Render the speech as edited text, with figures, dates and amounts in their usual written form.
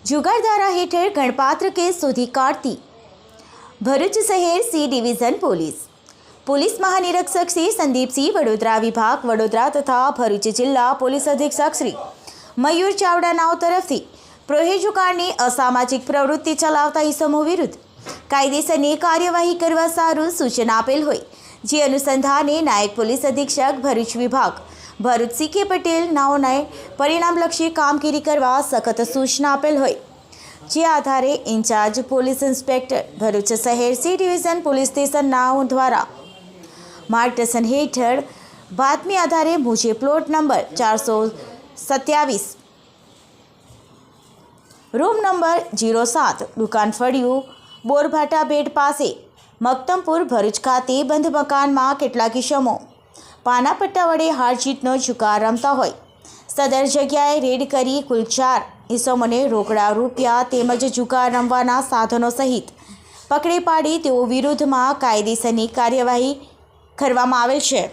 જુગારધારા હેઠળ ગણપાત્ર કેસ શોધી કાઢતી ભરૂચ શહેર સી ડિવિઝન પોલીસ મહાનિરીક્ષક શ્રી સંદીપસિંહ, વડોદરા વિભાગ વડોદરા તથા ભરૂચ જિલ્લા પોલીસ અધિક્ષક શ્રી મયુર ચાવડા નાઓ તરફથી પ્રોહે જુગારની અસામાજિક પ્રવૃત્તિ ચલાવતા ઇસમો વિરુદ્ધ કાયદેસરની કાર્યવાહી કરવા સારું સૂચન આપેલ હોય, જે અનુસંધાને નાયબ પોલીસ અધિક્ષક ભરૂચ વિભાગ ભરૂચ સી.કે. પટેલ નાઓને પરિણામલક્ષી કામગીરી કરવા સખત સૂચના આપેલ હોય, જે આધારે ઇન્ચાર્જ પોલીસ ઇન્સ્પેક્ટર ભરૂચ શહેર સી ડિવિઝન પોલીસ સ્ટેશન નાઓ દ્વારા માર્ગદર્શન હેઠળ બાતમી આધારે મુજબ પ્લોટ નંબર 427 રૂમ નંબર 07 દુકાન ફળિયું બોરભાટા બેટ પાસે મક્તમપુર ભરૂચ ખાતે બંધ મકાનમાં કેટલાક ઇસમો પાના પટ્ટા વડે હારજીતનો જુગાર રમતા હોય, સદર જગ્યાએ રેડ કરી કુલ 4 ઇસમોને રોકડા રૂપિયા તેમજ જુગાર રમવાના સાધનો સહિત પકડી પાડી તેઓ વિરુદ્ધમાં કાયદેસરની કાર્યવાહી કરવામાં આવેલ છે।